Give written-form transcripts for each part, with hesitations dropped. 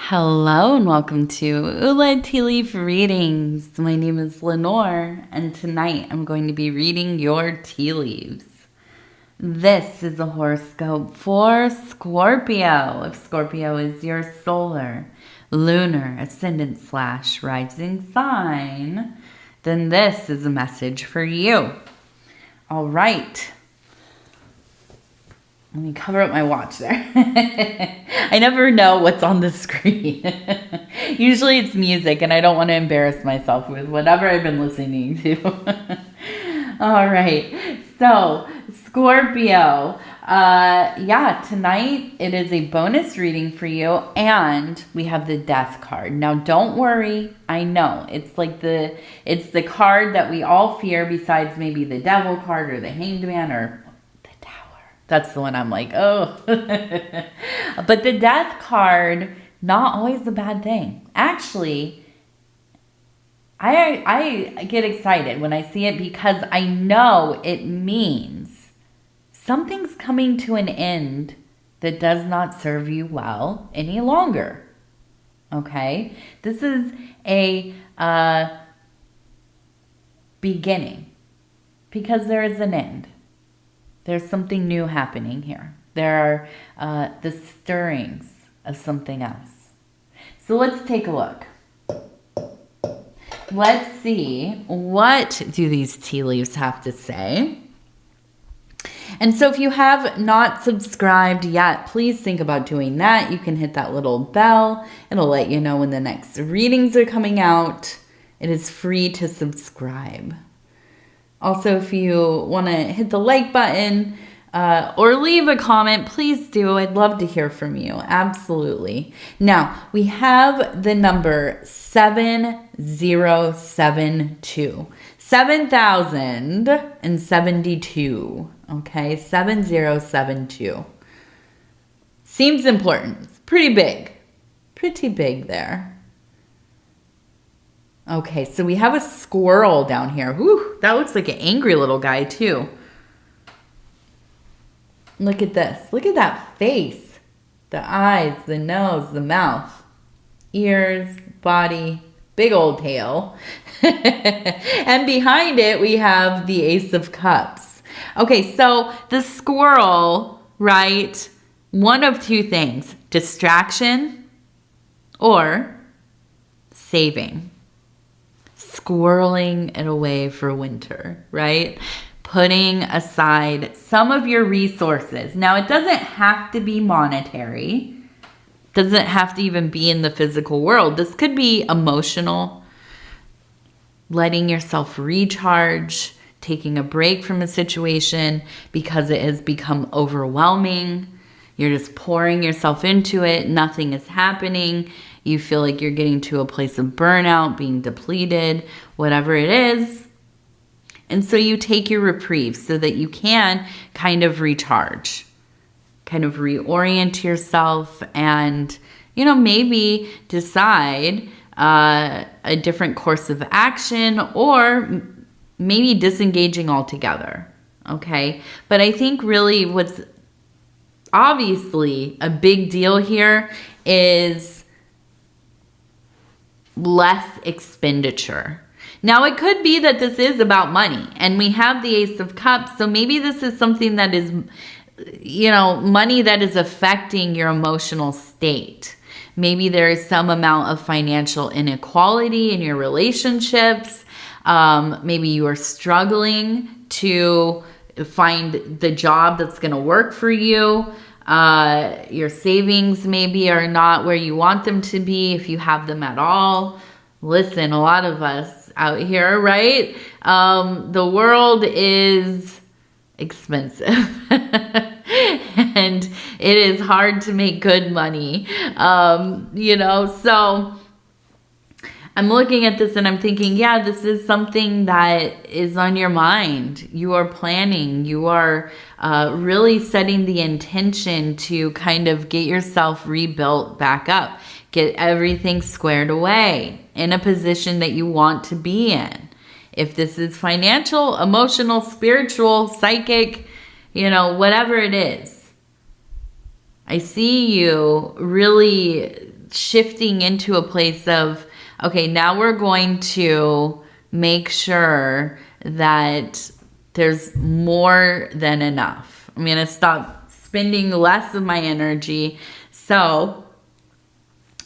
Hello and welcome to Ula Tea Leaf Readings. My name is Lenor and tonight I'm going to be reading your tea leaves. This is a horoscope for Scorpio. If Scorpio is your solar, lunar, ascendant / rising sign, then this is a message for you. All right. Let me cover up my watch there. I never know what's on the screen. Usually it's music and I don't want to embarrass myself with whatever I've been listening to. All right. So, Scorpio. Tonight it is a bonus reading for you and we have the Death card. Now, don't worry. I know it's it's the card that we all fear besides maybe the Devil card or the Hanged Man or that's the one I'm like, oh. But the Death card, not always a bad thing. Actually, I get excited when I see it because I know it means something's coming to an end that does not serve you well any longer. Okay? This is a beginning because there is an end. There's something new happening here. There are the stirrings of something else. So let's take a look. Let's see, what do these tea leaves have to say? And so if you have not subscribed yet, please think about doing that. You can hit that little bell. It'll let you know when the next readings are coming out. It is free to subscribe. Also, if you want to hit the like button or leave a comment, please do. I'd love to hear from you. Absolutely. Now, we have the number 7072. 7072. Okay, 7072. Seems important. It's pretty big. Pretty big there. Okay, so we have a squirrel down here. Whew, that looks like an angry little guy too. Look at this. Look at that face. The eyes, the nose, the mouth, ears, body, big old tail. And behind it, we have the Ace of Cups. Okay, so the squirrel, right? One of two things, distraction or saving. Squirreling it away for winter, right? Putting aside some of your resources. Now, it doesn't have to be monetary. Doesn't have to even be in the physical world. This could be emotional. Letting yourself recharge. Taking a break from a situation because it has become overwhelming. You're just pouring yourself into it. Nothing is happening. You feel like you're getting to a place of burnout, being depleted, whatever it is. And so you take your reprieve so that you can kind of recharge, kind of reorient yourself and, maybe decide a different course of action or maybe disengaging altogether. Okay. But I think really what's obviously a big deal here is less expenditure. Now, it could be that this is about money and we have the Ace of Cups. So maybe this is something that is, money that is affecting your emotional state. Maybe there is some amount of financial inequality in your relationships. Maybe you are struggling to find the job that's going to work for you. Your savings maybe are not where you want them to be if you have them at all. Listen, a lot of us out here, right? The world is expensive and it is hard to make good money. So I'm looking at this and I'm thinking, yeah, this is something that is on your mind. You are planning. You are really setting the intention to kind of get yourself rebuilt back up. Get everything squared away in a position that you want to be in. If this is financial, emotional, spiritual, psychic, whatever it is. I see you really shifting into a place of, okay, now we're going to make sure that there's more than enough. I'm going to stop spending less of my energy so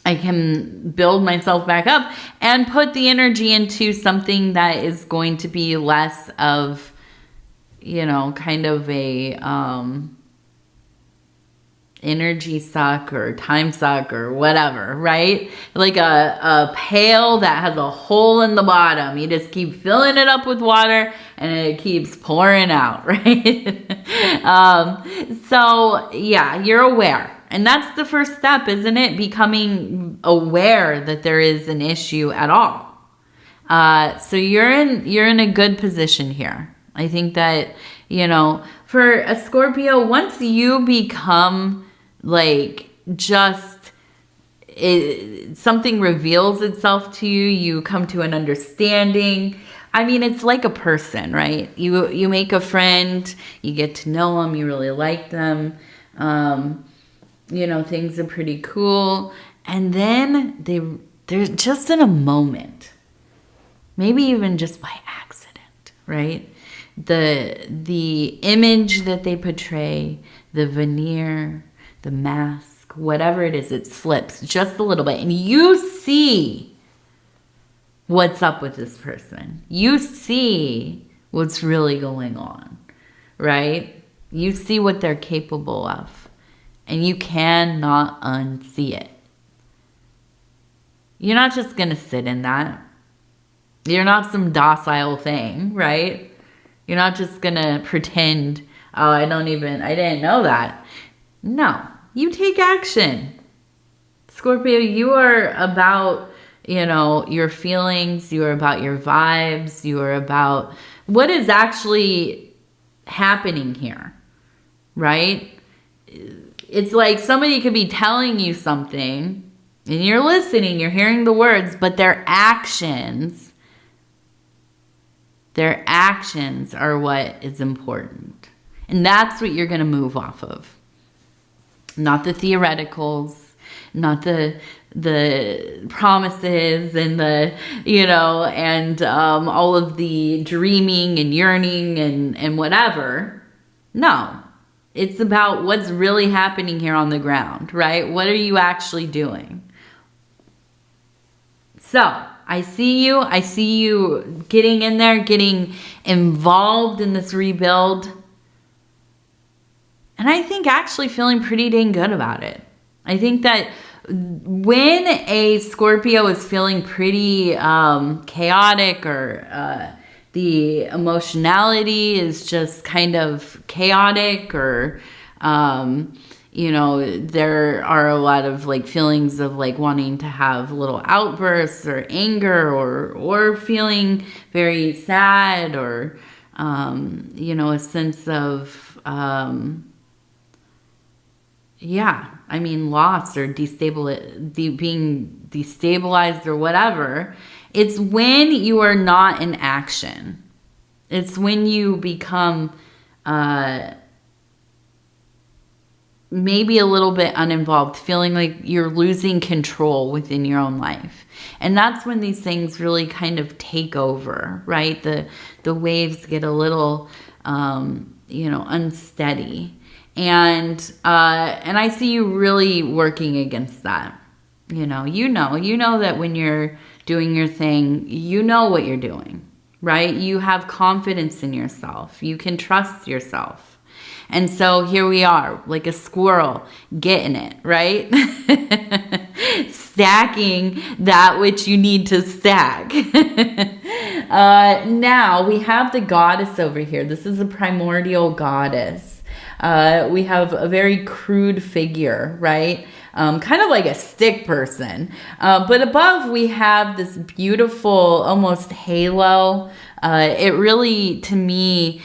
I can build myself back up and put the energy into something that is going to be less of, you know, kind of a energy suck or time suck or whatever, right? Like a pail that has a hole in the bottom. You just keep filling it up with water and it keeps pouring out, right? So yeah, you're aware. And that's the first step, isn't it? Becoming aware that there is an issue at all. So you're in a good position here. I think that, you know, for a Scorpio, once you become like just something reveals itself to you, you come to an understanding. I mean, it's like a person, right? You make a friend, you get to know them, you really like them. You know, things are pretty cool. And then they're just in a moment, maybe even just by accident, right? The image that they portray, the veneer, the mask, whatever it is, it slips just a little bit. And you see what's up with this person. You see what's really going on, right? You see what they're capable of. And you cannot unsee it. You're not just going to sit in that. You're not some docile thing, right? You're not just going to pretend, oh, I didn't know that. No, you take action. Scorpio, you are about, you know, your feelings. You are about your vibes. You are about what is actually happening here, right? It's like somebody could be telling you something and you're listening, you're hearing the words, but their actions are what is important. And that's what you're going to move off of. Not the theoreticals, not the promises and the, you know, and all of the dreaming and yearning and whatever. No. It's about what's really happening here on the ground, right? What are you actually doing? So, I see you getting in there, getting involved in this rebuild. And I think actually feeling pretty dang good about it. I think that when a Scorpio is feeling pretty chaotic or the emotionality is just kind of chaotic or, you know, there are a lot of like feelings of like wanting to have little outbursts or anger or feeling very sad or, you know, a sense of, loss or being destabilized or whatever. It's when you are not in action. It's when you become maybe a little bit uninvolved, feeling like you're losing control within your own life. And that's when these things really kind of take over, right? The waves get a little, unsteady. And I see you really working against that. You know that when you're doing your thing, you know what you're doing, right? You have confidence in yourself. You can trust yourself. And so here we are, like a squirrel, getting it, right? Stacking that which you need to stack. Now we have the goddess over here. This is a primordial goddess. We have a very crude figure, right? Kind of like a stick person. But above we have this beautiful, almost halo. It really, to me,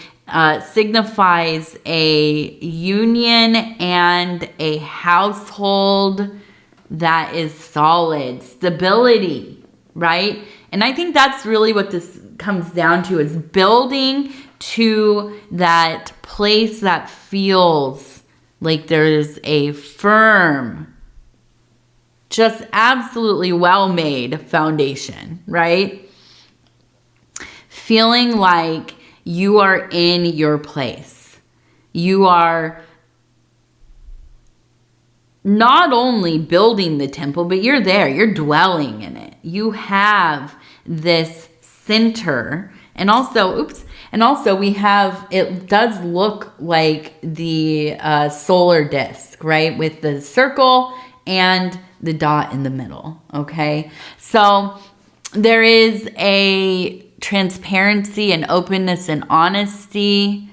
signifies a union and a household that is solid, stability, right? And I think that's really what this comes down to, is building to that place that feels like there's a firm just absolutely well-made foundation, right? Feeling like you are in your place. You are not only building the temple, but you're there. You're dwelling in it. You have this center. And also, we have, it does look like the solar disc, right? With the circle and the dot in the middle, okay? So there is a transparency and openness and honesty.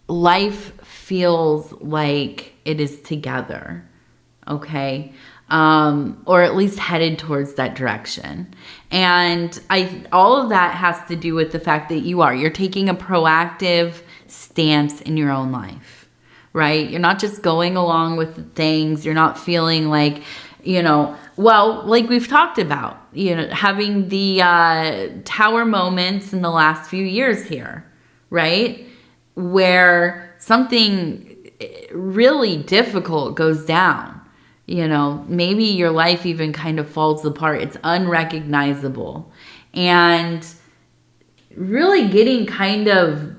Life feels like it is together, okay? Or at least headed towards that direction. And all of that has to do with the fact that you're taking a proactive stance in your own life, right? You're not just going along with things. You're not feeling like, well, like we've talked about, having the tower moments in the last few years here, right? Where something really difficult goes down. Maybe your life even kind of falls apart. It's unrecognizable. And really getting kind of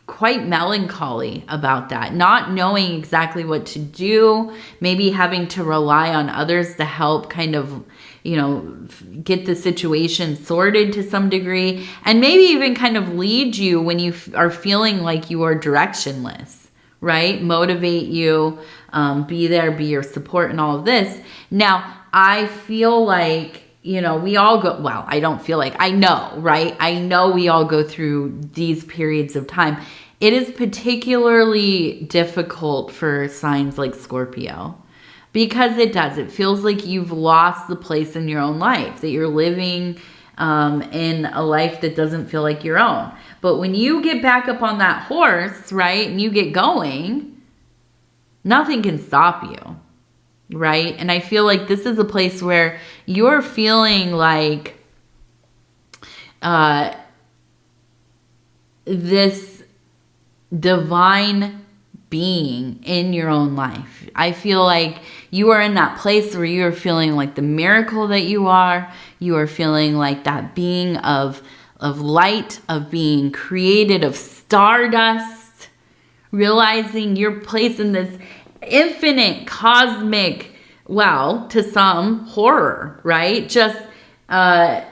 quite melancholy about that. Not knowing exactly what to do. Maybe having to rely on others to help kind of, get the situation sorted to some degree. And maybe even kind of lead you when you are feeling like you are directionless. Right? Motivate you, be there, be your support and all of this. Now, I feel like, we all go, well, I don't feel like, I know, right? I know we all go through these periods of time. It is particularly difficult for signs like Scorpio because it feels like you've lost the place in your own life, that you're living in a life that doesn't feel like your own. But when you get back up on that horse, right, and you get going, nothing can stop you, right? And I feel like this is a place where you're feeling like this divine being in your own life. I feel like you are in that place where you are feeling like the miracle that you are. You are feeling like that being of light, of being created, of stardust, realizing your place in this infinite cosmic, well, to some, horror, right? Just an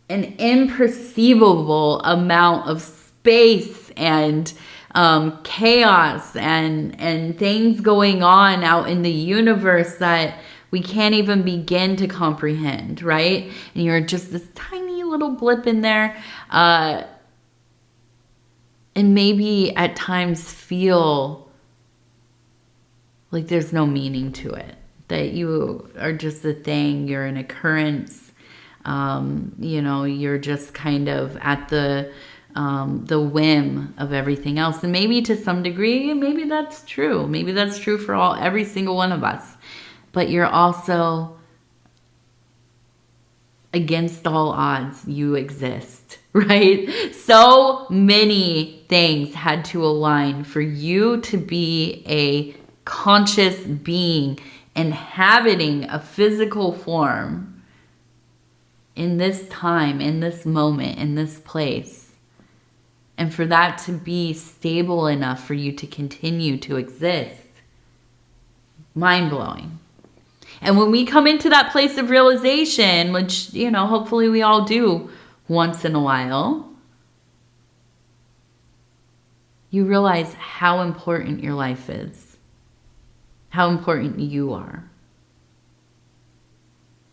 imperceivable amount of space and chaos and things going on out in the universe that we can't even begin to comprehend, right? And you're just this tiny little blip in there. And maybe at times feel like there's no meaning to it. That you are just a thing. You're an occurrence. You're just kind of at the whim of everything else. And maybe to some degree, maybe that's true. Maybe that's true for every single one of us. But you're also, against all odds, you exist, right? So many things had to align for you to be a conscious being inhabiting a physical form in this time, in this moment, in this place. And for that to be stable enough for you to continue to exist. Mind-blowing. And when we come into that place of realization, which, hopefully we all do once in a while, you realize how important your life is, how important you are.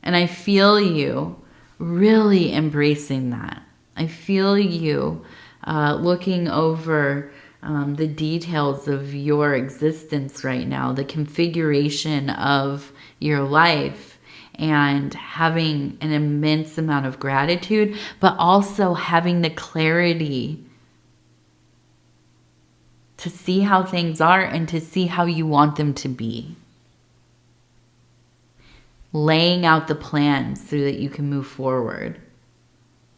And I feel you really embracing that. I feel you looking over the details of your existence right now, the configuration of your life, and having an immense amount of gratitude, but also having the clarity to see how things are and to see how you want them to be. Laying out the plans so that you can move forward,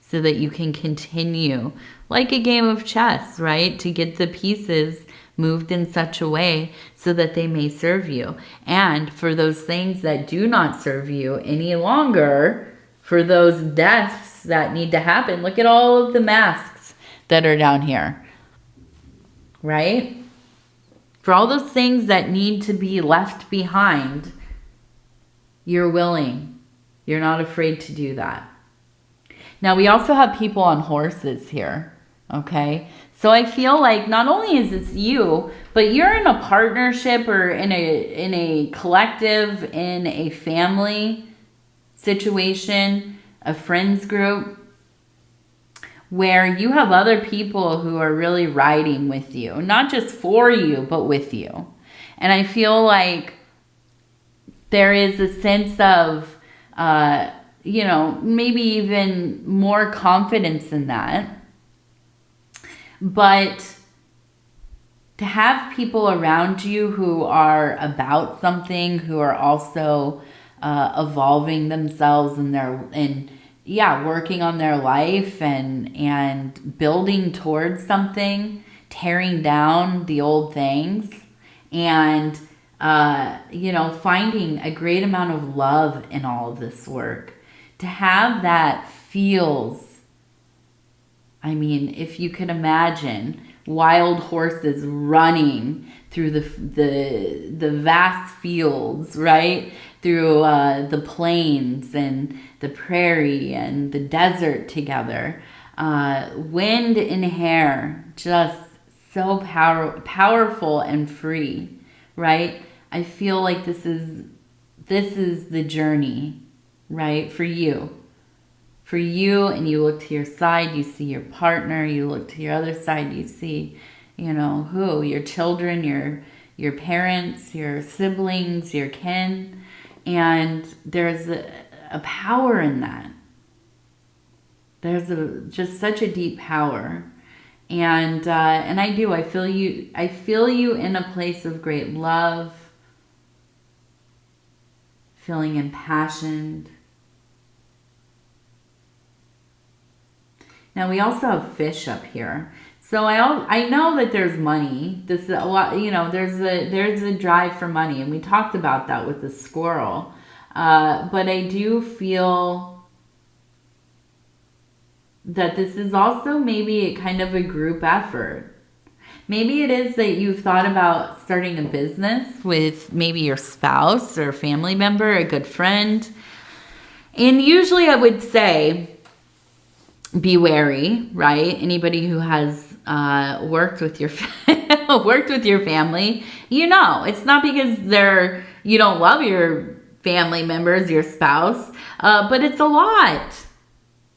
so that you can continue like a game of chess, right? To get the pieces moved in such a way so that they may serve you. And for those things that do not serve you any longer, for those deaths that need to happen, look at all of the masks that are down here, right? For all those things that need to be left behind, you're willing. You're not afraid to do that. Now, we also have people on horses here, okay? So I feel like not only is this you, but you're in a partnership or in a collective, in a family situation, a friends group, where you have other people who are really riding with you, not just for you, but with you. And I feel like there is a sense of, you know, maybe even more confidence in that. But to have people around you who are about something, who are also evolving themselves and working on their life and building towards something, tearing down the old things, and you know, finding a great amount of love in all of this work. To have that feels, I mean, if you could imagine wild horses running through the vast fields, right? Through the plains and the prairie and the desert together. Wind and hair, just so powerful and free, right? I feel like this is the journey, right? For you. For you, and you look to your side, you see your partner, you look to your other side, you see, you know, who? Your children, your parents, your siblings, your kin. And there's a power in that. There's just such a deep power. And I feel you in a place of great love, feeling impassioned. Now we also have fish up here. So I know that there's money. This is a lot, you know, there's a drive for money, and we talked about that with the squirrel. But I do feel that this is also maybe a kind of a group effort. Maybe it is that you've thought about starting a business with maybe your spouse or family member, a good friend. And usually I would say, be wary, right? Anybody who has worked with your family, you know, it's not because you don't love your family members, your spouse, but it's a lot.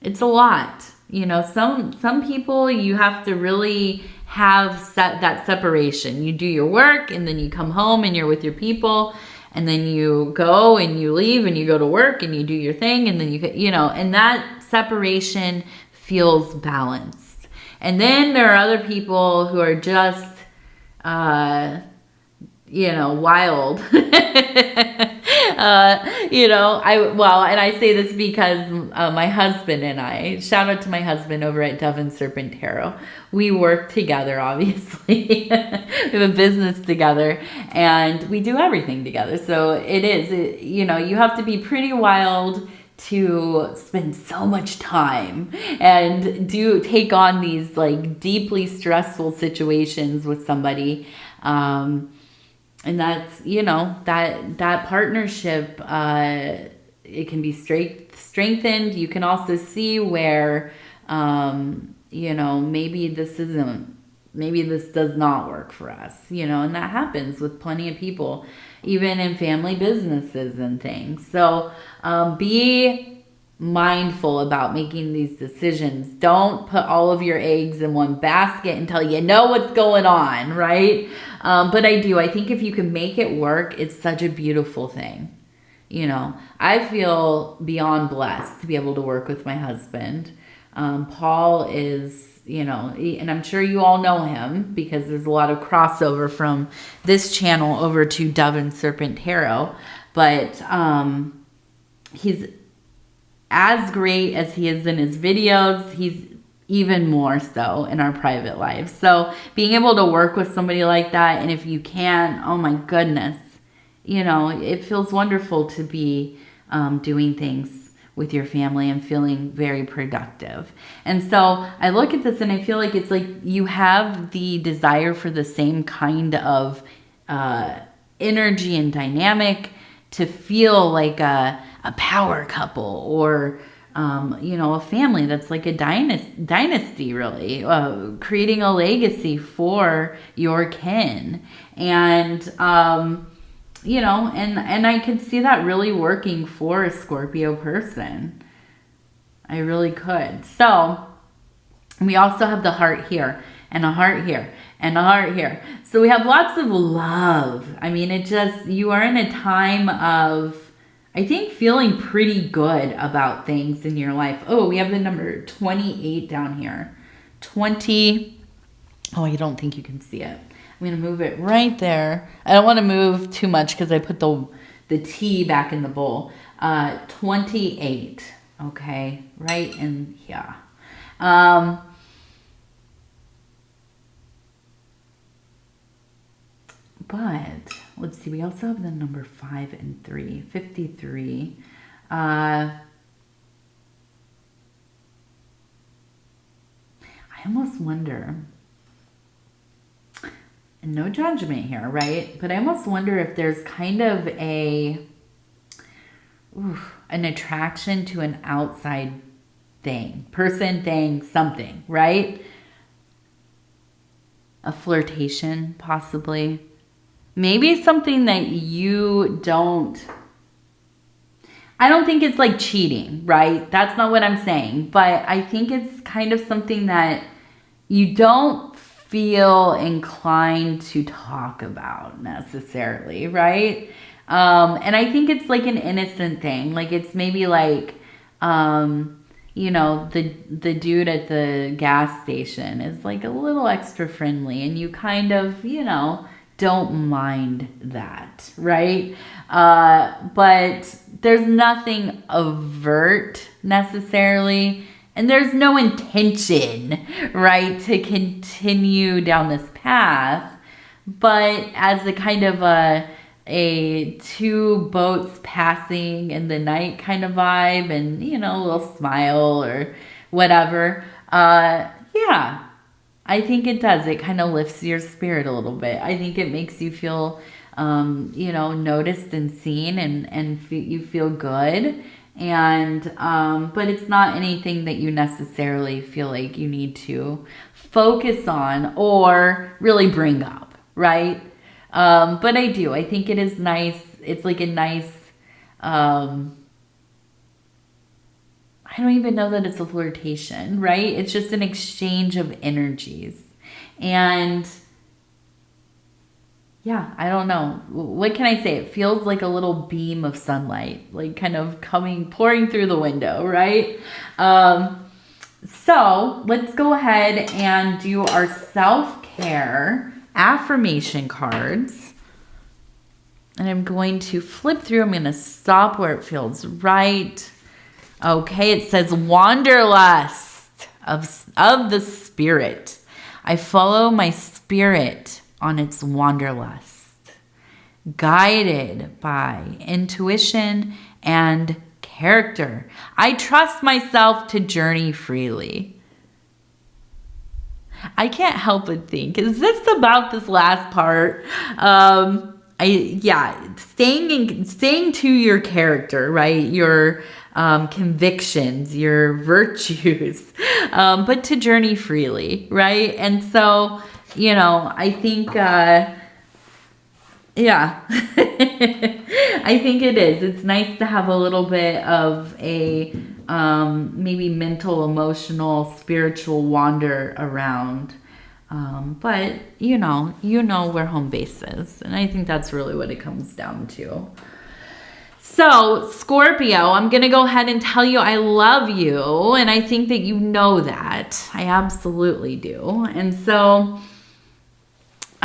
It's a lot. You know, some people you have to really have that separation. You do your work and then you come home and you're with your people, and then you go and you leave and you go to work and you do your thing, and then you know, and that separation feels balanced. And then there are other people who are just, you know, wild. You know, and I say this because my husband and I, shout out to my husband over at Dove and Serpent Tarot. We work together, obviously. We have a business together and we do everything together. So you know, you have to be pretty wild to spend so much time and take on these like deeply stressful situations with somebody. And that's, you know, that partnership, it can be strengthened. You can also see where, you know, maybe this does not work for us, you know, and that happens with plenty of people, even in family businesses and things. So be mindful about making these decisions. Don't put all of your eggs in one basket until you know what's going on, right? But I think if you can make it work, it's such a beautiful thing. You know, I feel beyond blessed to be able to work with my husband. Paul is, you know, and I'm sure you all know him because there's a lot of crossover from this channel over to Dove and Serpent Tarot. But he's as great as he is in his videos. He's even more so in our private lives. So being able to work with somebody like that, and if you can, oh my goodness, you know, it feels wonderful to be doing things with your family and feeling very productive. And so I look at this and I feel like it's like you have the desire for the same kind of energy and dynamic to feel like a power couple, or you know, a family that's like a dynasty really, creating a legacy for your kin. And you know, and I could see that really working for a Scorpio person. I really could. So we also have the heart here, and a heart here, and a heart here. So we have lots of love. I mean, it just, you are in a time of, I think, feeling pretty good about things in your life. Oh, we have the number 28 down here. 20. Oh, I don't think you can see it. I'm going to move it right there. I don't want to move too much because I put the tea back in the bowl. 28. Okay, right in here. But let's see, we also have the number 5 and 3, 53. I almost wonder, and no judgment here, right? But I almost wonder if there's kind of an attraction to an outside thing, person, thing, something, right? A flirtation, possibly. Maybe something that you don't, I don't think it's like cheating, right? That's not what I'm saying. But I think it's kind of something that you don't feel inclined to talk about necessarily, right? And I think it's like an innocent thing. Like it's maybe like, you know, the dude at the gas station is like a little extra friendly, and you kind of, you know, don't mind that, right? But there's nothing overt necessarily, and there's no intention, right, to continue down this path. But as a kind of a two boats passing in the night kind of vibe, and, you know, a little smile or whatever, yeah, I think it does. It kind of lifts your spirit a little bit. I think it makes you feel, you know, noticed and seen, and you feel good. And, but it's not anything that you necessarily feel like you need to focus on or really bring up, right? But I do. I think it is nice. It's like a nice, I don't even know that it's a flirtation, right? It's just an exchange of energies. And yeah, I don't know. What can I say? It feels like a little beam of sunlight, like kind of pouring through the window, right? So let's go ahead and do our self-care affirmation cards. And I'm going to flip through. I'm going to stop where it feels right. Okay, it says wanderlust of the spirit. I follow my spirit on its wanderlust, guided by intuition and character. I trust myself to journey freely. I can't help but think, is this about this last part? Staying to your character, right? Your convictions, your virtues, but to journey freely, right? And so, you know, I think, yeah, I think it is. It's nice to have a little bit of a maybe mental, emotional, spiritual wander around. But you know where home base is. And I think that's really what it comes down to. So, Scorpio, I'm going to go ahead and tell you I love you. And I think that you know that. I absolutely do. And so,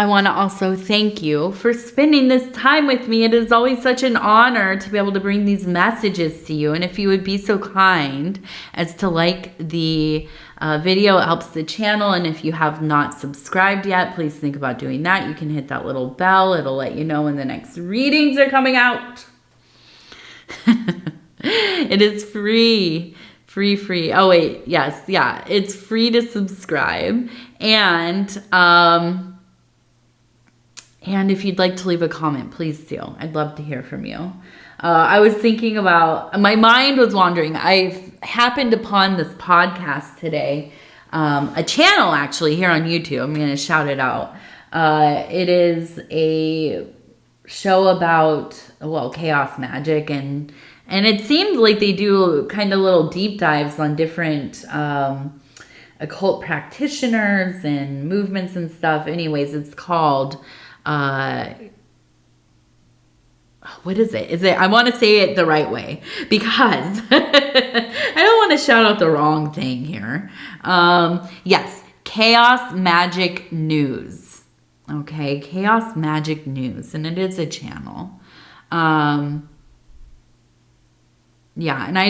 I want to also thank you for spending this time with me. It is always such an honor to be able to bring these messages to you. And if you would be so kind as to like the video, it helps the channel. And if you have not subscribed yet, please think about doing that. You can hit that little bell. It'll let you know when the next readings are coming out. It is free. Free. Oh, wait. Yes. Yeah. It's free to subscribe. And if you'd like to leave a comment, please do. I'd love to hear from you. I was thinking about, my mind was wandering. I've happened upon this podcast today, a channel actually here on YouTube. I'm going to shout it out. It is a show about, well, chaos magic, and it seems like they do kind of little deep dives on different occult practitioners and movements and stuff. Anyways, it's called, what is it? I want to say it the right way because I don't want to shout out the wrong thing here. Yes, Chaos Magic News. Okay, Chaos Magic News, and it is a channel. Yeah, and I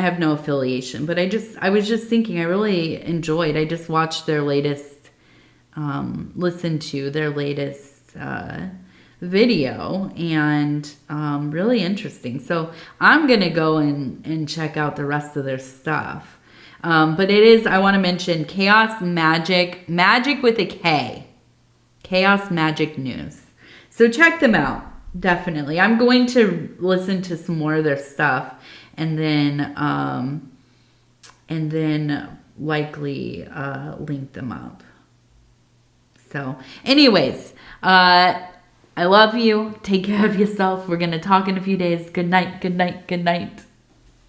have no affiliation, but I was just thinking, I really enjoyed, I just watched their latest, listened to their latest video, and really interesting. So I'm going to go and check out the rest of their stuff. But it is, I want to mention Chaos Magic with a K. Chaos Magic News. So check them out. Definitely. I'm going to listen to some more of their stuff and then likely link them up. So anyways, I love you. Take care of yourself. We're going to talk in a few days. Good night. Good night. Good night.